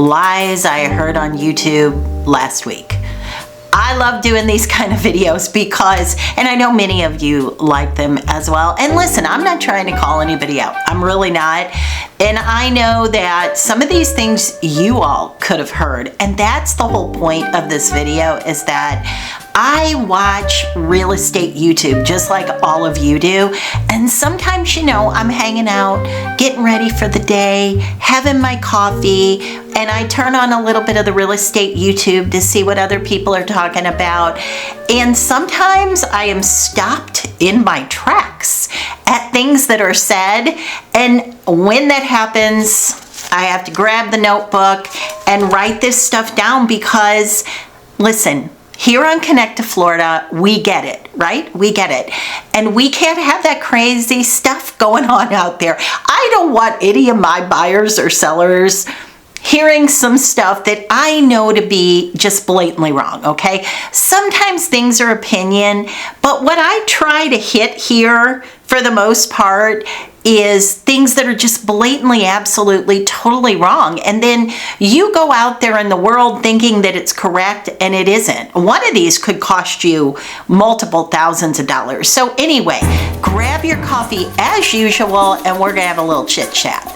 lies I heard on YouTube last week. I love doing these kind of videos because, and I know many of you like them as well. And listen, I'm not trying to call anybody out. I'm really not. And I know that some of these things you all could have heard. And that's the whole point of this video, is that I watch real estate YouTube just like all of you do. And sometimes, you know, I'm hanging out, getting ready for the day, having my coffee, and I turn on a little bit of the real estate YouTube to see what other people are talking about. And sometimes I am stopped in my tracks at things that are said. And when that happens, I have to grab the notebook and write this stuff down because, listen, here on Connect to Florida, we get it, right? We get it. And we can't have that crazy stuff going on out there. I don't want any of my buyers or sellers hearing some stuff that I know to be just blatantly wrong, okay? Sometimes things are opinion, but what I try to hit here, for the most part, is things that are just blatantly, absolutely, totally wrong. And then you go out there in the world thinking that it's correct, and it isn't. One of these could cost you multiple thousands of dollars. So anyway, grab your coffee as usual, and we're gonna have a little chit chat.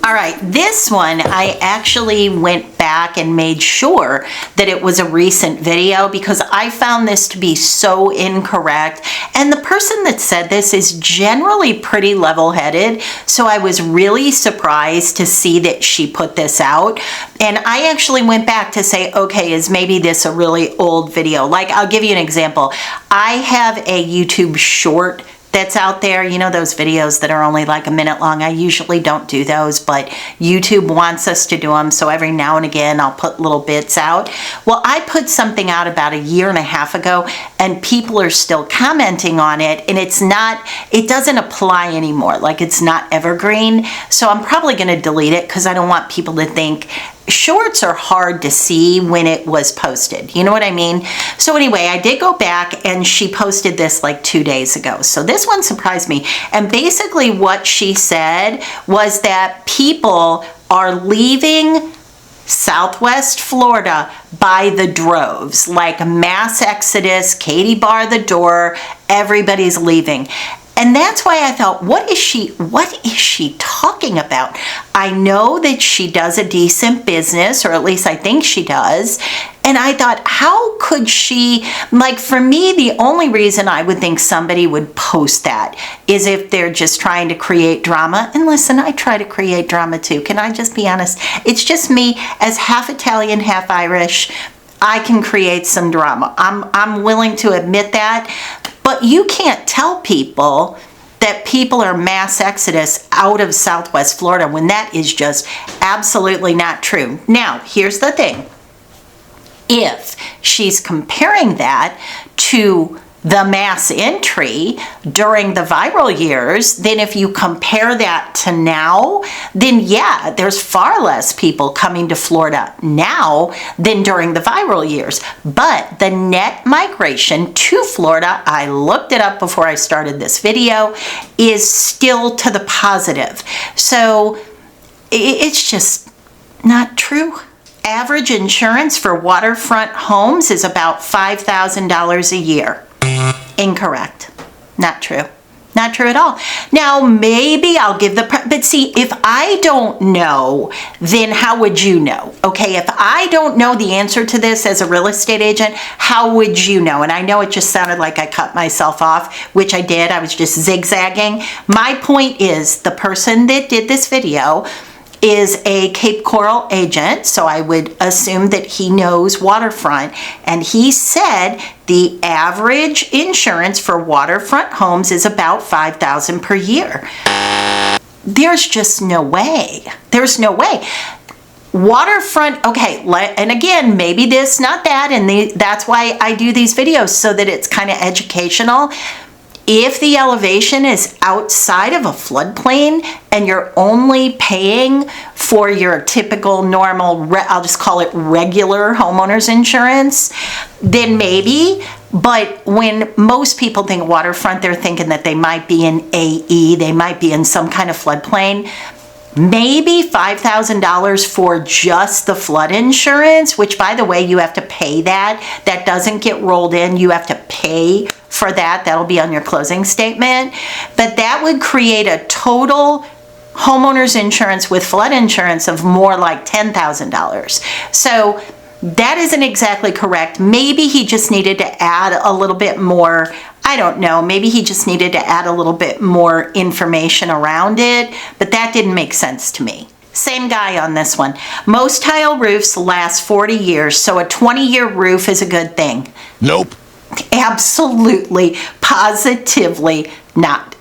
All right, this one, I actually went back and made sure that it was a recent video because I found this to be so incorrect. And the person that said this is generally pretty level-headed, so I was really surprised to see that she put this out. And I actually went back to say, okay, is maybe this a really old video? Like, I'll give you an example. I have a YouTube short that's out there, you know, those videos that are only like a minute long. I usually don't do those, but YouTube wants us to do them, so every now and again I'll put little bits out. Well, I put something out about a year and a half ago, and people are still commenting on it, and it doesn't apply anymore, like it's not evergreen, so I'm probably going to delete it because I don't want people to think. Shorts are hard to see when it was posted. You know what I mean? So anyway, I did go back and she posted this like 2 days ago. So this one surprised me. And basically what she said was that people are leaving Southwest Florida by the droves, like mass exodus, Katie bar the door, everybody's leaving. And that's why I thought, what is she talking about? I know that she does a decent business, or at least I think she does. And I thought, how could she, like, for me, the only reason I would think somebody would post that is if they're just trying to create drama. And listen, I try to create drama too. Can I just be honest? It's just me, as half Italian, half Irish, I can create some drama. I'm willing to admit that. But you can't tell people that people are mass exodus out of Southwest Florida when that is just absolutely not true. Now, here's the thing. If she's comparing that to the mass entry during the viral years, then if you compare that to now, then yeah, there's far less people coming to Florida now than during the viral years. But the net migration to Florida, I looked it up before I started this video, is still to the positive. So it's just not true. Average insurance for waterfront homes is about $5,000 a year. Incorrect. Not true. Not true at all. Now, maybe I'll give but see, if I don't know, then how would you know? Okay, if I don't know the answer to this as a real estate agent, how would you know? And I know it just sounded like I cut myself off, which I did. I was just zigzagging. My point is, the person that did this video is a Cape Coral agent, so I would assume that he knows waterfront, and he said the average insurance for waterfront homes is about $5,000 per year. There's just no way. There's no way. Waterfront, okay, and again, maybe this, not that, and that's why I do these videos, so that it's kind of educational. If the elevation is outside of a floodplain and you're only paying for your typical normal, I'll just call it regular homeowners insurance, then maybe. But when most people think waterfront, they're thinking that they might be in AE, they might be in some kind of floodplain. Maybe $5,000 for just the flood insurance, which, by the way, you have to pay that. That doesn't get rolled in. You have to pay for that. That'll be on your closing statement. But that would create a total homeowners insurance with flood insurance of more like $10,000. So that isn't exactly correct. Maybe he just needed to add a little bit more. I don't know, maybe he just needed to add a little bit more information around it, but that didn't make sense to me. Same guy on this one. Most tile roofs last 40 years, so a 20-year roof is a good thing. Nope. Absolutely, positively not.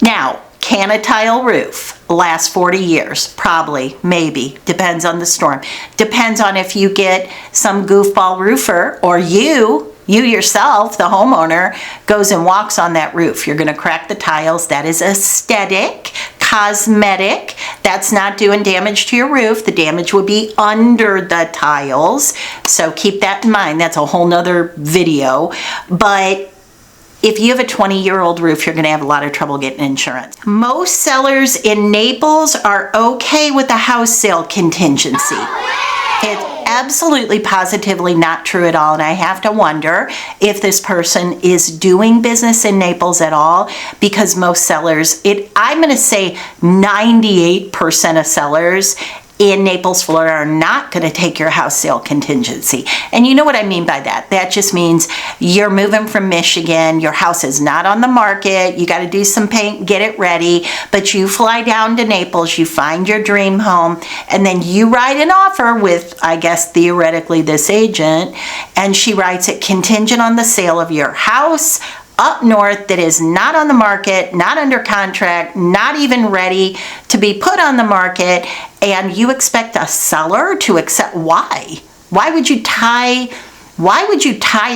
Now, can a tile roof last 40 years? Probably, maybe, depends on the storm. Depends on if you get some goofball roofer or you yourself, the homeowner, goes and walks on that roof. You're gonna crack the tiles. That is aesthetic, cosmetic. That's not doing damage to your roof. The damage would be under the tiles. So keep that in mind. That's a whole nother video. But if you have a 20-year-old roof, you're gonna have a lot of trouble getting insurance. Most sellers in Naples are okay with the house sale contingency. It's absolutely positively not true at all, and I have to wonder if this person is doing business in Naples at all, because most sellers, I'm going to say 98% of sellers in Naples, Florida are not going to take your house sale contingency. And you know what I mean by that. That just means you're moving from Michigan, your house is not on the market, you got to do some paint, get it ready, but you fly down to Naples, you find your dream home, and then you write an offer with, I guess, theoretically this agent, and she writes it contingent on the sale of your house up north that is not on the market, not under contract, not even ready to be put on the market, and you expect a seller to accept. Why? Why would you tie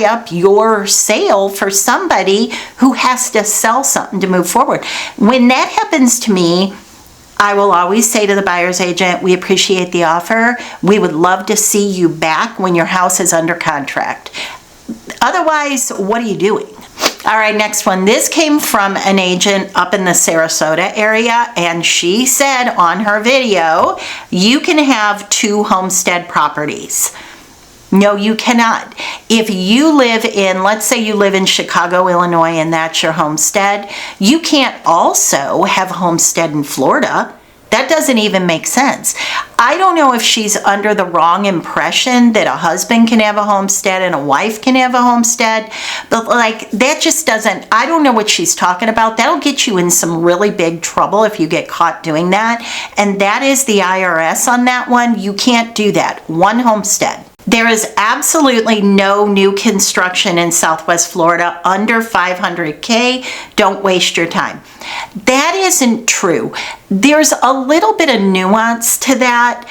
up your sale for somebody who has to sell something to move forward? When that happens to me, I will always say to the buyer's agent, we appreciate the offer. We would love to see you back when your house is under contract. Otherwise, what are you doing? All right, next one. This came from an agent up in the Sarasota area, and she said on her video, you can have 2 homestead properties. No, you cannot. If you live in, let's say you live in Chicago, Illinois, and that's your homestead, you can't also have a homestead in Florida. That doesn't even make sense. I don't know if she's under the wrong impression that a husband can have a homestead and a wife can have a homestead, but like that just doesn't, I don't know what she's talking about. That'll get you in some really big trouble if you get caught doing that. And that is the IRS on that one. You can't do that. One homestead. There is absolutely no new construction in Southwest Florida under 500K. Don't waste your time. That isn't true. There's a little bit of nuance to that.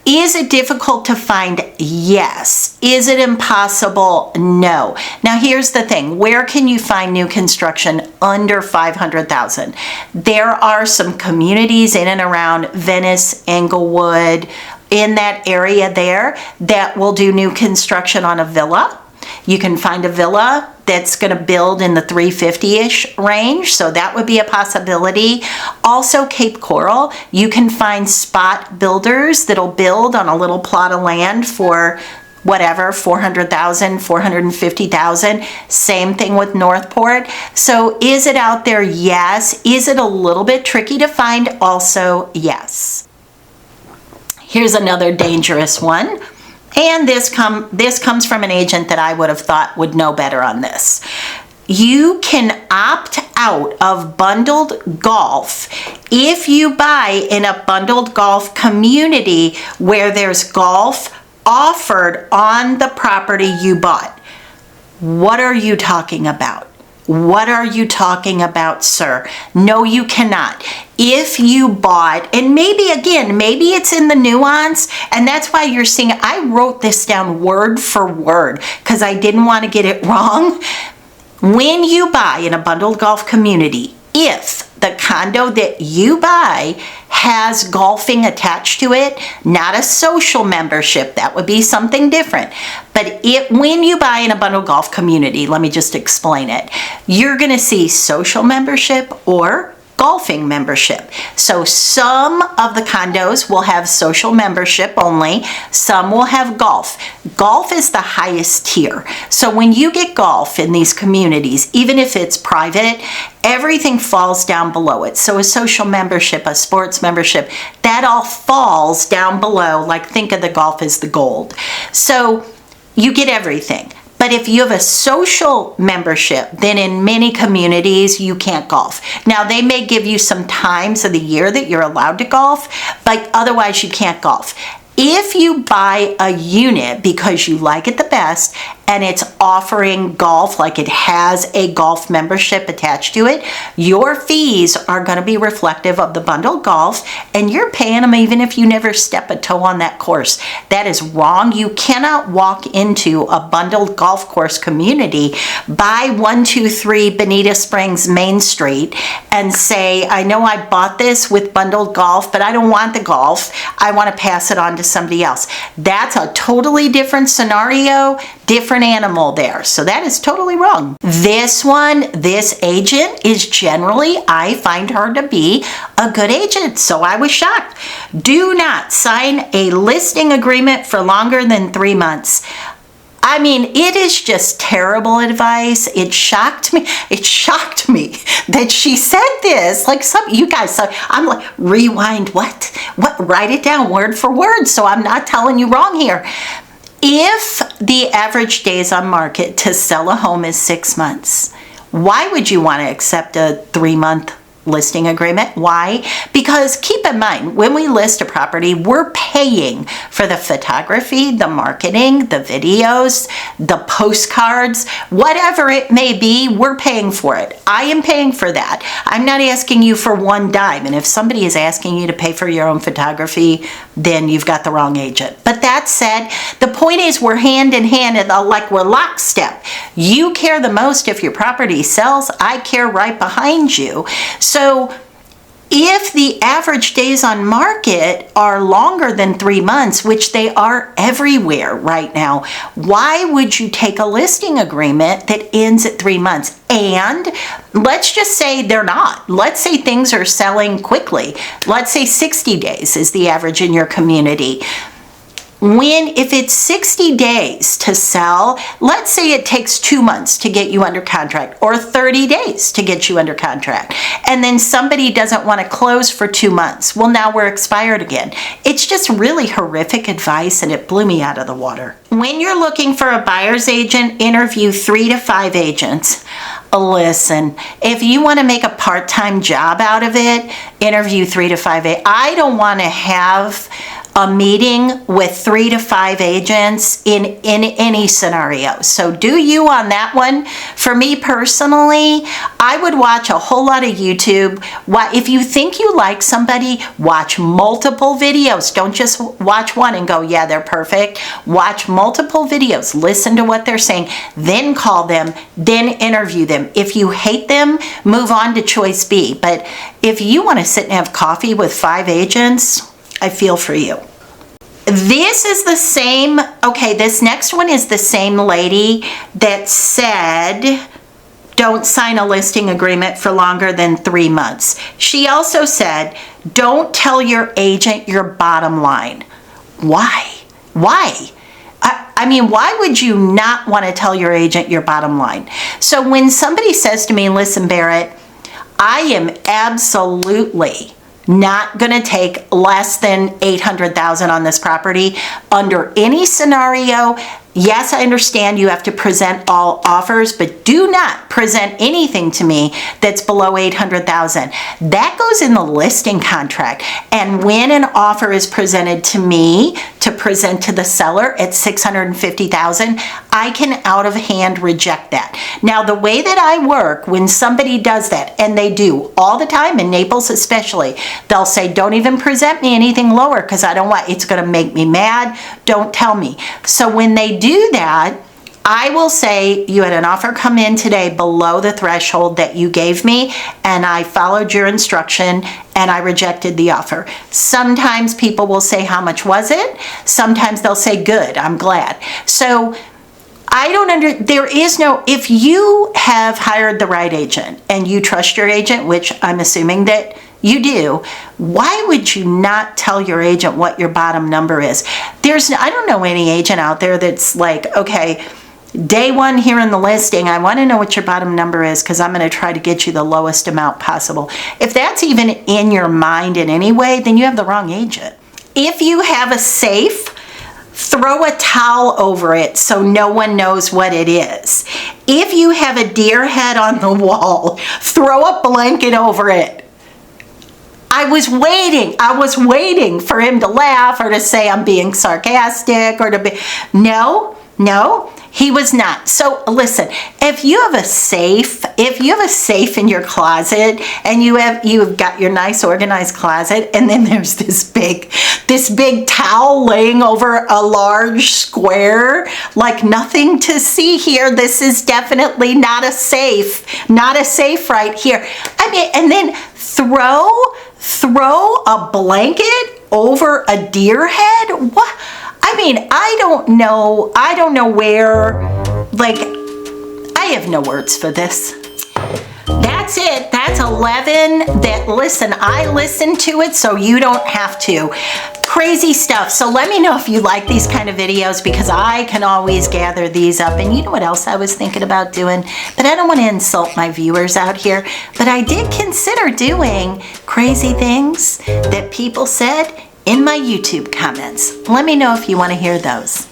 Is it difficult to find? Yes. Is it impossible? No. Now here's the thing. Where can you find new construction under 500,000? There are some communities in and around Venice, Englewood, in that area there that will do new construction on a villa. You can find a villa that's going to build in the 350-ish range, so that would be a possibility. Also, Cape Coral, you can find spot builders that'll build on a little plot of land for whatever, 400,000, 450,000. Same thing with Northport. So is it out there? Yes. Is it a little bit tricky to find? Also, yes. Here's another dangerous one. And this comes from an agent that I would have thought would know better on this. You can opt out of bundled golf if you buy in a bundled golf community where there's golf offered on the property you bought. What are you talking about? What are you talking about, sir? No, you cannot. If you bought, and maybe it's in the nuance, and that's why you're seeing, I wrote this down word for word because I didn't want to get it wrong. When you buy in a bundled golf community, if the condo that you buy has golfing attached to it, not a social membership, that would be something different. But when you buy in a bundled golf community, let me just explain it. You're going to see social membership or golfing membership. So some of the condos will have social membership only, some will have golf. Golf is the highest tier. So when you get golf in these communities, even if it's private, everything falls down below it. So a social membership, a sports membership, that all falls down below, like think of the golf as the gold. So you get everything. But if you have a social membership, then in many communities, you can't golf. Now, they may give you some times of the year that you're allowed to golf, but otherwise you can't golf. If you buy a unit because you like it the best and it's offering golf, like it has a golf membership attached to it, your fees are going to be reflective of the bundled golf, and you're paying them even if you never step a toe on that course. That is wrong. You cannot walk into a bundled golf course community, buy 123 Bonita Springs Main Street, and say, I know I bought this with bundled golf, but I don't want the golf. I want to pass it on to somebody else. That's a totally different scenario, different animal there. So that is totally wrong. This agent is generally, I find her to be a good agent. So I was shocked. Do not sign a listing agreement for longer than 3 months. I mean, it is just terrible advice. It shocked me. It shocked me that she said this. Like you guys, so I'm like, rewind, what? Write it down word for word so I'm not telling you wrong here. If the average days on market to sell a home is 6 months, why would you want to accept a 3-month listing agreement? Why? Because keep in mind, when we list a property, we're paying for the photography, the marketing, the videos, the postcards, whatever it may be, we're paying for it. I am paying for that. I'm not asking you for one dime. And if somebody is asking you to pay for your own photography, then you've got the wrong agent. But that said, the point is we're hand in hand, and like we're lockstep. You care the most if your property sells. I care right behind you. So if the average days on market are longer than 3 months, which they are everywhere right now, why would you take a listing agreement that ends at 3 months? And let's just say they're not. Let's say things are selling quickly. Let's say 60 days is the average in your community. If it's 60 days to sell, let's say it takes 2 months to get you under contract or 30 days to get you under contract, and then somebody doesn't want to close for 2 months. Well, now we're expired again. It's just really horrific advice, and it blew me out of the water. When you're looking for a buyer's agent, interview 3 to 5 agents. Listen, if you want to make a part-time job out of it, interview 3 to 5 agents. I don't want to have a meeting with 3 to 5 agents in any scenario. So do you on that one. For me personally, I would watch a whole lot of YouTube. If you think you like somebody, watch multiple videos. Don't just watch one and go, yeah, they're perfect. Watch multiple videos. Listen to what they're saying. Then call them. Then interview them. If you hate them, move on to choice B. But if you want to sit and have coffee with 5 agents, I feel for you. This is the same, this next one is the same lady that said, don't sign a listing agreement for longer than 3 months. She also said, don't tell your agent your bottom line. Why? Why? I mean, why would you not want to tell your agent your bottom line? So when somebody says to me, listen, Barrett, I am absolutely not going to take less than $800,000 on this property under any scenario. Yes, I understand you have to present all offers, but do not present anything to me that's below $800,000. That goes in the listing contract. And when an offer is presented to me to present to the seller at $650,000, I can out of hand reject that. Now, the way that I work, when somebody does that, and they do all the time in Naples especially, they'll say, don't even present me anything lower because I don't want, it's going to make me mad. Don't tell me. So when they do that, I will say you had an offer come in today below the threshold that you gave me, and I followed your instruction and I rejected the offer. Sometimes people will say, how much was it? Sometimes they'll say, good, I'm glad. So there is no, if you have hired the right agent and you trust your agent, which I'm assuming that you do, why would you not tell your agent what your bottom number is? I don't know any agent out there that's like, okay, day one here in the listing, I want to know what your bottom number is because I'm going to try to get you the lowest amount possible. If that's even in your mind in any way, then you have the wrong agent. If you have a safe, throw a towel over it so no one knows what it is. If you have a deer head on the wall, throw a blanket over it. I was waiting for him to laugh or to say I'm being sarcastic or to be, no, he was not. So listen, if you have a safe in your closet and you've got your nice organized closet and then there's this big towel laying over a large square, like nothing to see here, this is definitely not a safe right here. I mean, and then throw a blanket over a deer head? What? I mean, I don't know where, like, I have no words for this. That's it. That's 11 listen, I listened to it so you don't have to. Crazy stuff. So let me know if you like these kind of videos because I can always gather these up. And you know what else I was thinking about doing? But I don't want to insult my viewers out here. But I did consider doing crazy things that people said in my YouTube comments. Let me know if you want to hear those.